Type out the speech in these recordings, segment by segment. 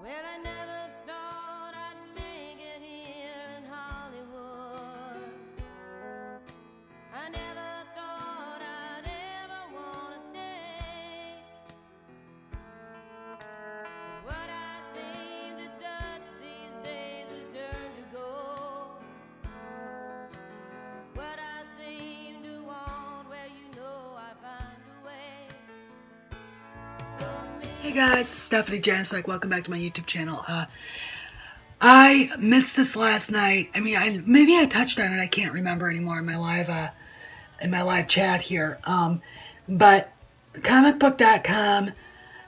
Well, I never thought I'd make it here in Hollywood. I never thought I'd ever want to stay. But what I seem to touch these days has turned to gold. What I seem to want, well, you know I find a way. Hey guys, it's Stephanie Janicek. Welcome back to my YouTube channel. I missed this last night. I mean, maybe I touched on it. I can't remember anymore in my live chat here. But comicbook.com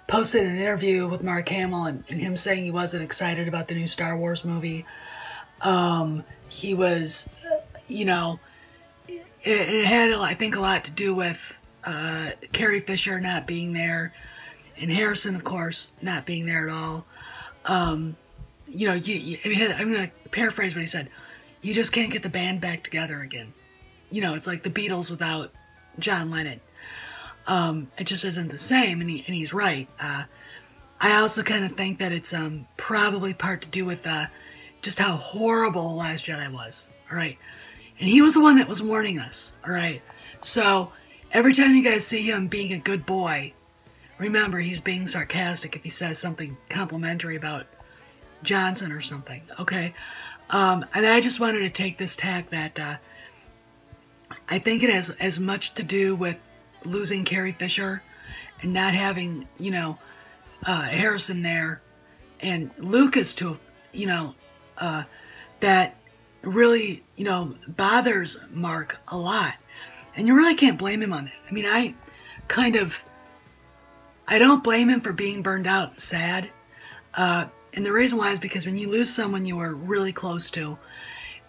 posted an interview with Mark Hamill and him saying he wasn't excited about the new Star Wars movie. He was, it had, I think, a lot to do with Carrie Fisher not being there. And Harrison, of course, not being there at all. I'm going to paraphrase what he said. You just can't get the band back together again. It's like the Beatles without John Lennon. It just isn't the same, and he's right. I also kind of think that it's probably part to do with just how horrible Last Jedi was. All right, and he was the one that was warning us. All right, so every time you guys see him being a good boy, remember, he's being sarcastic if he says something complimentary about Johnson or something, okay? And I just wanted to take this tack that I think it has as much to do with losing Carrie Fisher and not having, Harrison there and Lucas to, that really, bothers Mark a lot. And you really can't blame him on it. I mean, I don't blame him for being burned out and sad. And the reason why is because when you lose someone you were really close to,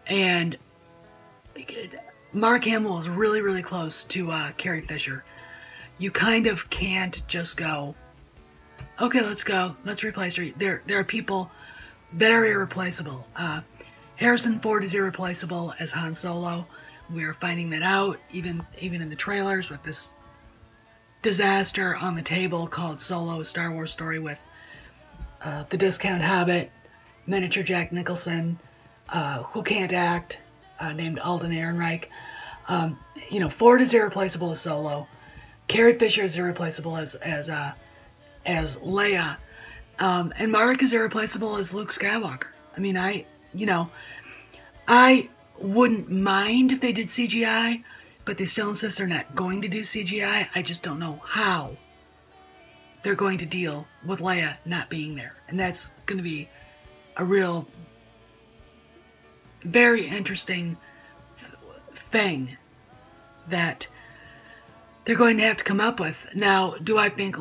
and Mark Hamill is really, really close to Carrie Fisher, you kind of can't just go, okay, let's go, let's replace her. There are people that are irreplaceable. Harrison Ford is irreplaceable as Han Solo. We are finding that out, even in the trailers with this disaster on the table called Solo, a Star Wars story with the discount Hobbit, miniature Jack Nicholson, who can't act, named Alden Ehrenreich. Ford is irreplaceable as Solo. Carrie Fisher is irreplaceable as Leia. And Mark is irreplaceable as Luke Skywalker. I mean, I wouldn't mind if they did CGI, but they still insist they're not going to do CGI. I just don't know how they're going to deal with Leia not being there. And that's going to be a real, very interesting thing that they're going to have to come up with. Now, do I think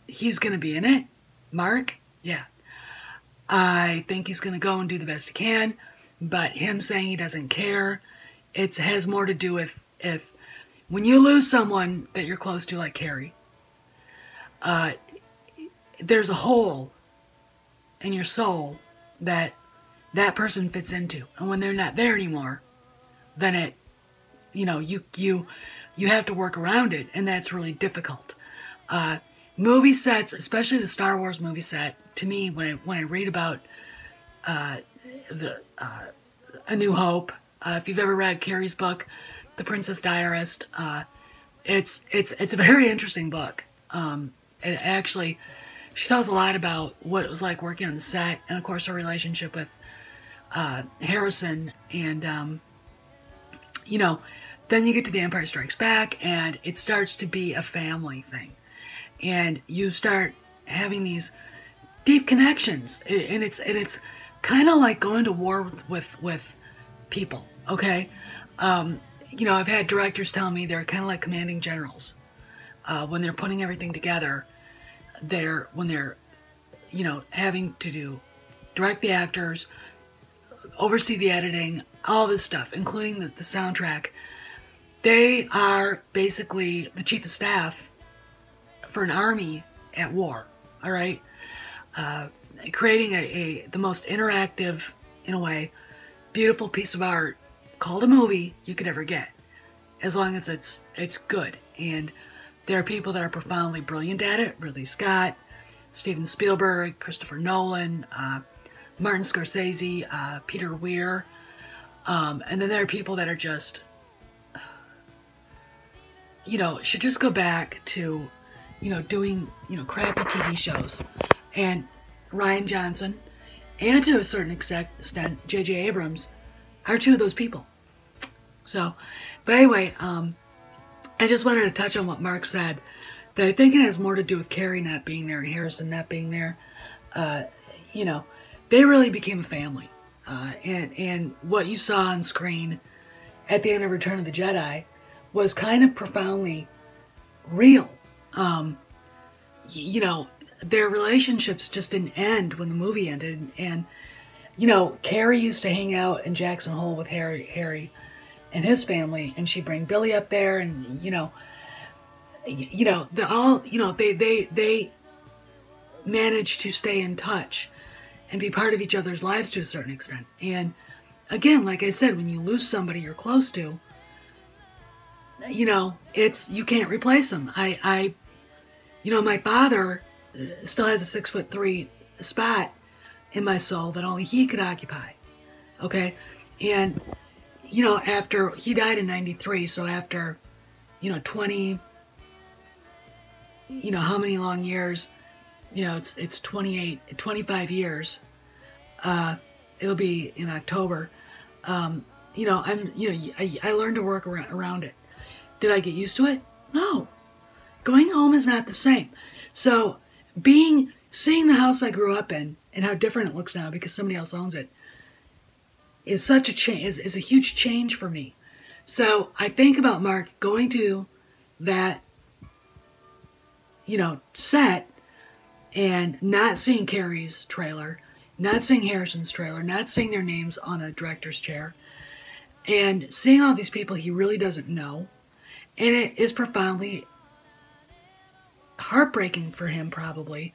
he's going to be in it? Mark? Yeah. I think he's going to go and do the best he can, but him saying he doesn't care, it has more to do with when you lose someone that you're close to, like Carrie, there's a hole in your soul that person fits into, and when they're not there anymore, then you have to work around it, and that's really difficult. Movie sets, especially the Star Wars movie set, to me, when I read about A New Hope, if you've ever read Carrie's book, The Princess Diarist, it's a very interesting book. It actually, she tells a lot about what it was like working on the set, and of course her relationship with Harrison, and then you get to The Empire Strikes Back, and it starts to be a family thing, and you start having these deep connections, and it's kind of like going to war with people, okay? I've had directors tell me they're kind of like commanding generals. When they're putting everything together, when they're having to direct the actors, oversee the editing, all this stuff, including the soundtrack, they are basically the chief of staff for an army at war, all right? Creating the most interactive, in a way, beautiful piece of art called a movie you could ever get, as long as it's good. And there are people that are profoundly brilliant at it. Ridley Scott, Steven Spielberg, Christopher Nolan, Martin Scorsese, Peter Weir. And then there are people that are just, should just go back to, doing, crappy TV shows. And Rian Johnson, and to a certain extent, J.J. Abrams, are two of those people. So, but anyway, I just wanted to touch on what Mark said, that I think it has more to do with Carrie not being there and Harrison not being there. They really became a family. And what you saw on screen at the end of Return of the Jedi was kind of profoundly real. Their relationships just didn't end when the movie ended. And, Carrie used to hang out in Jackson Hole with Harry and his family, and she'd bring Billy up there, and, they're all, they managed to stay in touch and be part of each other's lives to a certain extent. And again, like I said, when you lose somebody you're close to, you can't replace them. My father still has a 6'3" spot in my soul that only he could occupy. Okay? And, after he died in 93, so after, 20, how many long years, it's 25 years. It'll be in October. I learned to work around it. Did I get used to it? No. Going home is not the same. So seeing the house I grew up in and how different it looks now because somebody else owns it is such a change, is a huge change for me. So I think about Mark going to that, set and not seeing Carrie's trailer, not seeing Harrison's trailer, not seeing their names on a director's chair, and seeing all these people he really doesn't know. And it is profoundly heartbreaking for him, probably,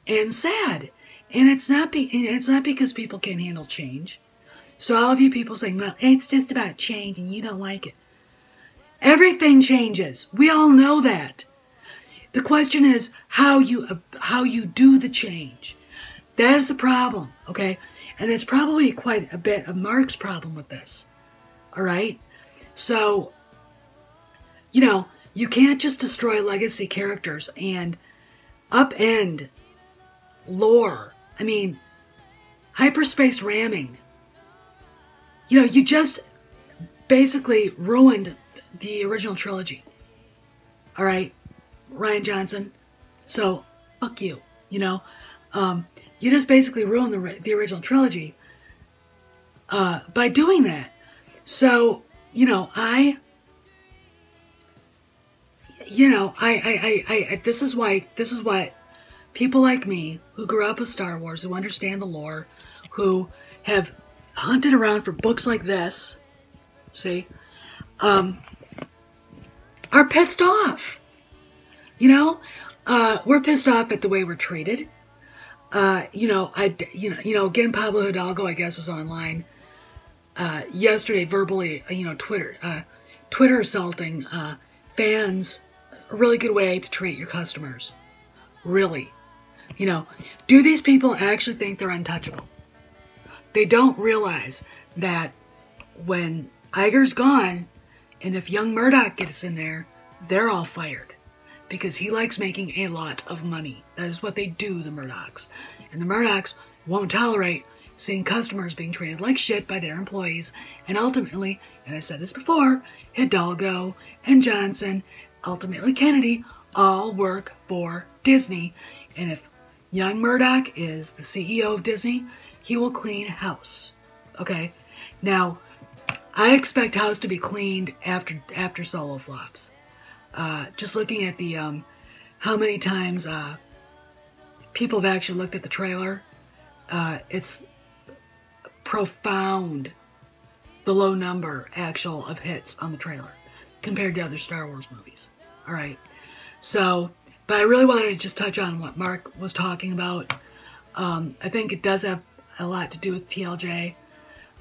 and sad. And it's not because people can't handle change. So all of you people saying, well, it's just about change and you don't like it. Everything changes. We all know that. The question is how you do the change. That is the problem, okay? And it's probably quite a bit of Mark's problem with this. All right? So, you can't just destroy legacy characters and upend lore. I mean, hyperspace ramming. You just basically ruined the original trilogy. All right, Rian Johnson. So, fuck you. You just basically ruined the original trilogy by doing that. So, I this is why people like me who grew up with Star Wars, who understand the lore, who have hunted around for books like this, see, are pissed off. We're pissed off at the way we're treated. Again, Pablo Hidalgo, I guess, was online yesterday, verbally, Twitter assaulting fans. A really good way to treat your customers. Really. Do these people actually think they're untouchable? They don't realize that when Iger's gone, and if young Murdoch gets in there, they're all fired. Because he likes making a lot of money. That is what they do, the Murdochs. And the Murdochs won't tolerate seeing customers being treated like shit by their employees. And ultimately, and I said this before, Hidalgo and Johnson, ultimately Kennedy, all work for Disney. And if young Murdoch is the CEO of Disney, he will clean house. Okay? Now, I expect house to be cleaned after Solo flops. Just looking at the how many times people have actually looked at the trailer, it's profound the low number of hits on the trailer compared to other Star Wars movies. All right, so but I really wanted to just touch on what Mark was talking about. I think it does have a lot to do with TLJ,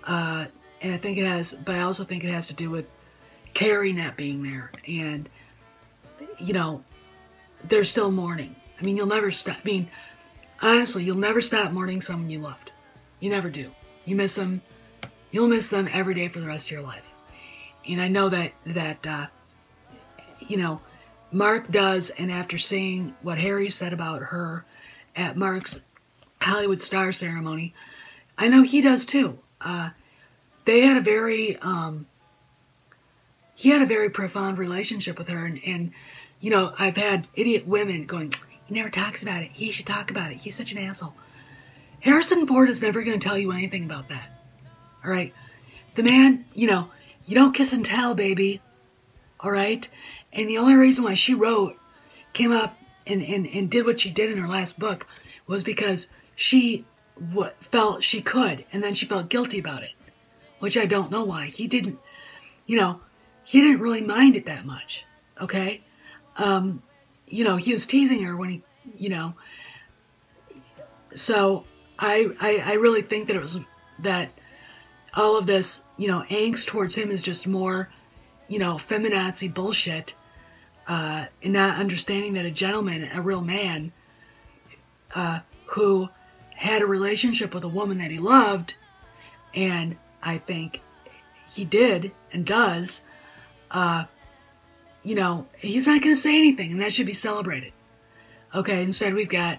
and I think it has, but I also think it has to do with Carrie not being there, and they're still mourning. I mean, you'll never stop. I mean, honestly, you'll never stop mourning someone you loved. You never do. You miss them. You'll miss them every day for the rest of your life. And I know that you know, Mark does, and after seeing what Harry said about her at Mark's Hollywood Star ceremony, I know he does too. They had a very, he had a very profound relationship with her, and you know, I've had idiot women going, he never talks about it. He should talk about it. He's such an asshole. Harrison Ford is never going to tell you anything about that. All right? The man, you know, you don't kiss and tell, baby. All right? And the only reason why she came up and did what she did in her last book was because she felt she could, and then she felt guilty about it, which I don't know why. He didn't, you know, he didn't really mind it that much, okay? You know, he was teasing her when he, you know, so I really think that it was that all of this, you know, angst towards him is just more, you know, feminazi bullshit, and not understanding that a gentleman, a real man, who had a relationship with a woman that he loved, and I think he did and does, you know, he's not going to say anything, and that should be celebrated. Okay, instead we've got,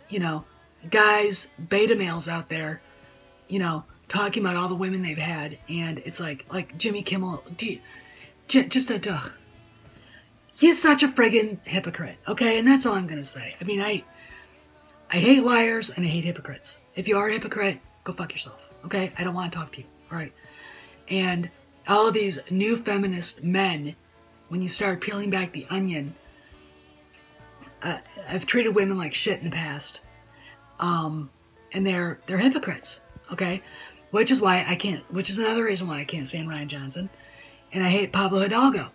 you know, guys, beta males out there, you know, talking about all the women they've had, and it's like Jimmy Kimmel, he's such a friggin' hypocrite, okay, and that's all I'm going to say. I mean, I hate liars and I hate hypocrites. If you are a hypocrite, go fuck yourself, okay? I don't want to talk to you, all right? And all of these new feminist men, when you start peeling back the onion, I've treated women like shit in the past, and they're hypocrites, okay? Which is another reason why I can't stand Ryan Johnson, and I hate Pablo Hidalgo.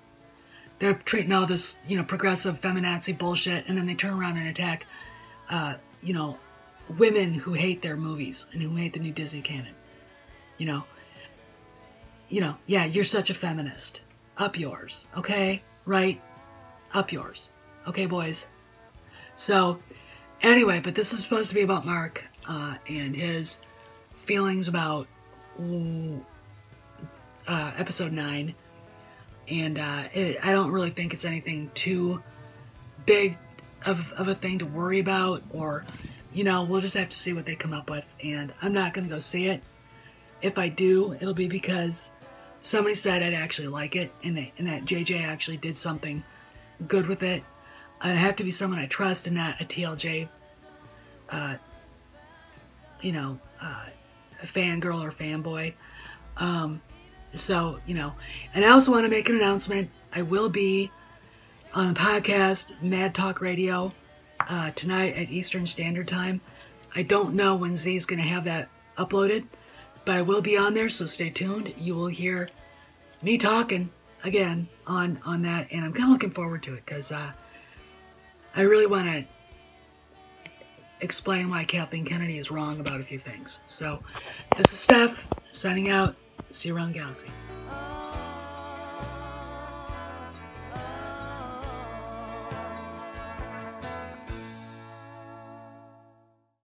They're treating all this, you know, progressive feminazi bullshit, and then they turn around and attack, you know, women who hate their movies and who hate the new Disney canon. You know, yeah, you're such a feminist. Up yours, okay? Right? Up yours. Okay, boys? So, anyway, but this is supposed to be about Mark, and his feelings about episode 9. And I don't really think it's anything too big of a thing to worry about, or, you know, we'll just have to see what they come up with. And I'm not going to go see it. If I do, it'll be because somebody said I'd actually like it, and that JJ actually did something good with it. I'd have to be someone I trust and not a TLJ, you know, a fangirl or fanboy. So, you know, and I also want to make an announcement. I will be on the podcast Mad Talk Radio tonight at Eastern Standard Time. I don't know when Z's going to have that uploaded, but I will be on there, so stay tuned. You will hear me talking again on that, and I'm kind of looking forward to it because I really want to explain why Kathleen Kennedy is wrong about a few things. So, this is Steph, signing out. See you around the galaxy.